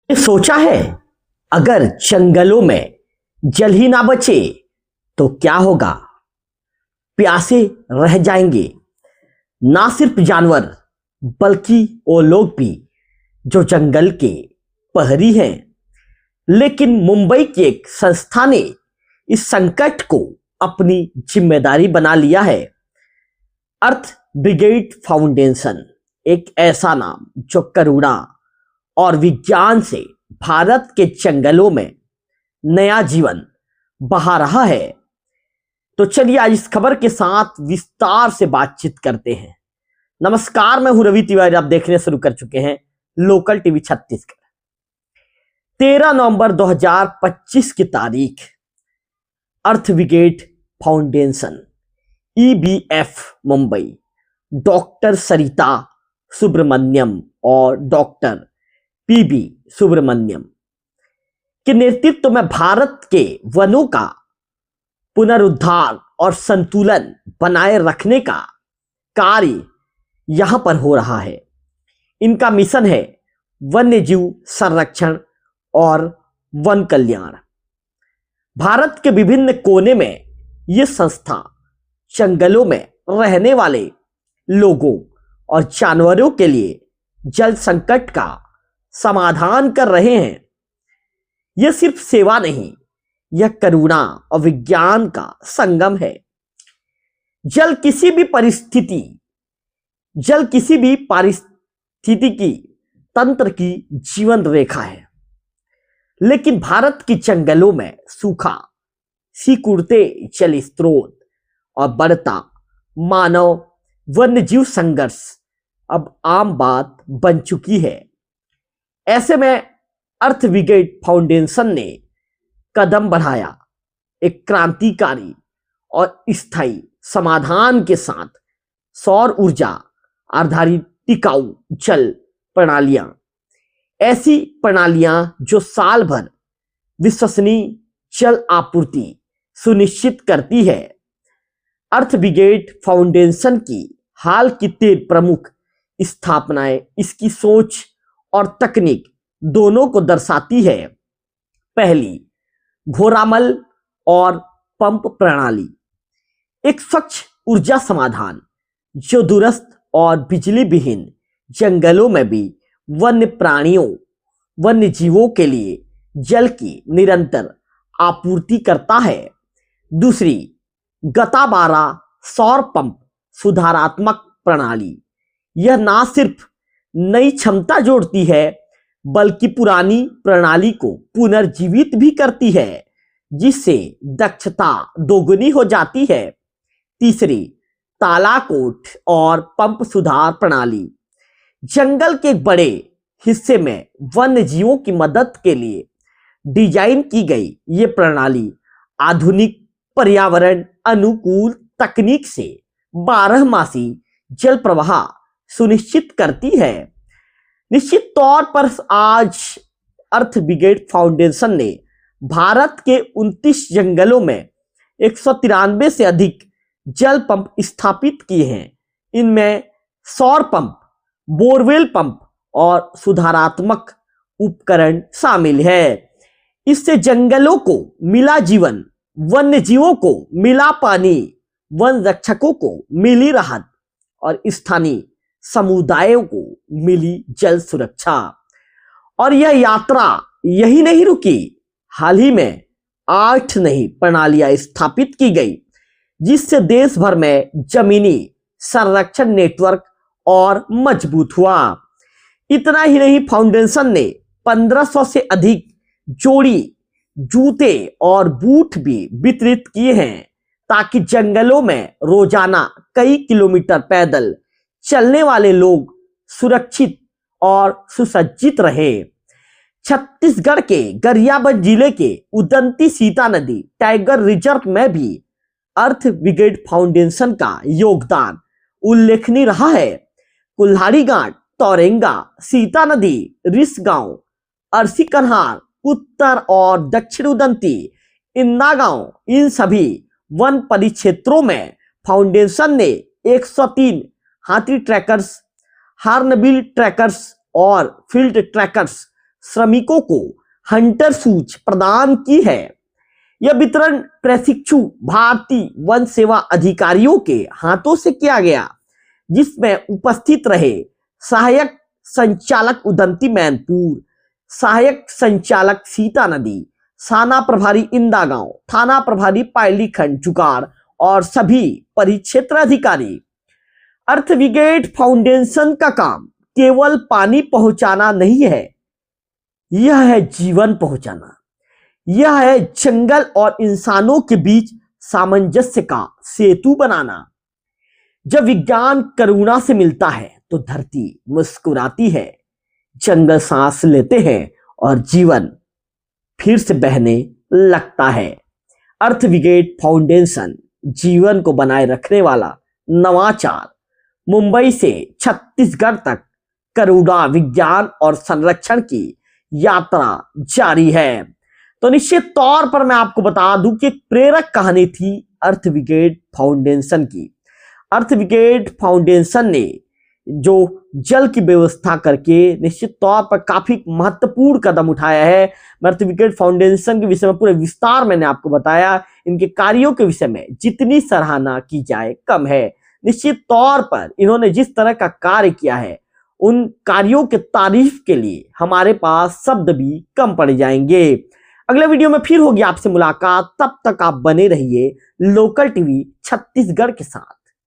सोचा है अगर जंगलों में जल ही ना बचे तो क्या होगा। प्यासे रह जाएंगे ना सिर्फ जानवर बल्कि वो लोग भी जो जंगल के पहरी हैं। लेकिन मुंबई की एक संस्था ने इस संकट को अपनी जिम्मेदारी बना लिया है। अर्थ ब्रिगेड फाउंडेशन एक ऐसा नाम जो करुणा और विज्ञान से भारत के जंगलों में नया जीवन बहा रहा है। तो चलिए आज इस खबर के साथ विस्तार से बातचीत करते हैं। नमस्कार, मैं हूं रवि तिवारी। आप देखने शुरू कर चुके हैं लोकल टीवी छत्तीसगढ़। 13 नवंबर 2025 की तारीख earth brigade foundation EBF Mumbai doctor Sarita Subramaniam और डॉक्टर PB सुब्रमण्यम के नेतृत्व में भारत के वनों का पुनरुद्धार और संतुलन बनाए रखने का कार्य यहां पर हो रहा है। इनका मिशन है वन्य जीव संरक्षण और वन कल्याण। भारत के विभिन्न कोने में यह संस्था जंगलों में रहने वाले लोगों और जानवरों के लिए जल संकट का समाधान कर रहे हैं। यह सिर्फ सेवा नहीं, यह करुणा और विज्ञान का संगम है। जल किसी भी पारिस्थितिकी तंत्र की जीवन रेखा है। लेकिन भारत के जंगलों में सूखा, सिकुड़ते जल स्रोत और बढ़ता मानव वन्य जीव संघर्ष अब आम बात बन चुकी है। ऐसे में अर्थ ब्रिगेड फाउंडेशन ने कदम बढ़ाया। एक क्रांतिकारी और स्थायी समाधान के साथ सौर ऊर्जा आधारित टिकाऊ जल प्रणालियां, ऐसी प्रणालियां जो साल भर विश्वसनीय जल आपूर्ति सुनिश्चित करती है। अर्थ ब्रिगेड फाउंडेशन की हाल की 3 प्रमुख स्थापनाएं इसकी सोच और तकनीक दोनों को दर्शाती है। पहली, घोरामल और पंप प्रणाली, एक स्वच्छ ऊर्जा समाधान जो दूरस्थ और बिजली विहीन जंगलों में भी वन्य प्राणियों, वन्य जीवों के लिए जल की निरंतर आपूर्ति करता है। दूसरी, गताबारा सौर पंप सुधारात्मक प्रणाली, यह ना सिर्फ नई क्षमता जोड़ती है बल्कि पुरानी प्रणाली को पुनर्जीवित भी करती है, जिससे दक्षता दोगुनी हो जाती है। तीसरी, तालाकोट और पंप सुधार प्रणाली, जंगल के बड़े हिस्से में वन्य जीवों की मदद के लिए डिजाइन की गई ये प्रणाली आधुनिक पर्यावरण अनुकूल तकनीक से 12मासी जल प्रवाह सुनिश्चित करती है। निश्चित तौर पर आज अर्थ ब्रिगेड फाउंडेशन ने भारत के 29 जंगलों में 193 से अधिक जल पंप स्थापित किए हैं। इनमें सौर पंप, बोरवेल पंप और सुधारात्मक उपकरण शामिल है। इससे जंगलों को मिला जीवन, वन्य जीवों को मिला पानी, वन रक्षकों को मिली राहत और स्थानीय समुदायों को मिली जल सुरक्षा। और यह यात्रा यही नहीं रुकी। हाल ही में 8 नई प्रणालियां स्थापित की गई, जिससे देश भर में जमीनी संरक्षण नेटवर्क और मजबूत हुआ। इतना ही नहीं, फाउंडेशन ने 1500 से अधिक जोड़ी जूते और बूट भी वितरित किए हैं, ताकि जंगलों में रोजाना कई किलोमीटर पैदल चलने वाले लोग सुरक्षित और सुसज्जित रहे। छत्तीसगढ़ के गरियाबंद जिले के उदंती सीता नदी टाइगर रिजर्व में भी अर्थ ब्रिगेड फाउंडेशन का योगदान उल्लेखनीय रहा है। कुल्हाड़ी घाट, तौरेंगा, सीता नदी, रिसगांव, अरसी कन्हार, उत्तर और दक्षिण उदंती, इंदा गांव, इन सभी वन परिक्षेत्रों में फाउंडेशन ने 103 हाथी ट्रैकर्स, हार्नबिल ट्रैकर्स और फील्ड ट्रैकर्स श्रमिकों को हंटर सूच प्रदान की है। यह वितरण प्रशिक्षु भारतीय वन सेवा अधिकारियों के हाथों से किया गया, जिसमें उपस्थित रहे सहायक संचालक उदंती मैनपुर, सहायक संचालक सीता नदी, थाना प्रभारी इंदा गांव, थाना प्रभारी पायली खंड जुगाड़ और सभी परिक्षेत्र अधिकारी। अर्थ ब्रिगेड फाउंडेशन का काम केवल पानी पहुंचाना नहीं है, यह है जीवन पहुंचाना। यह है जंगल और इंसानों के बीच सामंजस्य का सेतु बनाना। जब विज्ञान करुणा से मिलता है तो धरती मुस्कुराती है, जंगल सांस लेते हैं और जीवन फिर से बहने लगता है। अर्थ ब्रिगेड फाउंडेशन जीवन को बनाए रखने वाला नवाचार। मुंबई से छत्तीसगढ़ तक करुणा, विज्ञान और संरक्षण की यात्रा जारी है। तो निश्चित तौर पर मैं आपको बता दूं कि एक प्रेरक कहानी थी अर्थ ब्रिगेड फाउंडेशन की। अर्थ ब्रिगेड फाउंडेशन ने जो जल की व्यवस्था करके निश्चित तौर पर काफी महत्वपूर्ण कदम उठाया है। अर्थ ब्रिगेड फाउंडेशन के विषय में पूरे विस्तार मैंने आपको बताया। इनके कार्यों के विषय में जितनी सराहना की जाए कम है। निश्चित तौर पर इन्होंने जिस तरह का कार्य किया है, उन कार्यों के तारीफ के लिए हमारे पास शब्द भी कम पड़ जाएंगे। अगले वीडियो में फिर होगी आपसे मुलाकात। तब तक आप बने रहिए लोकल टीवी छत्तीसगढ़ के साथ।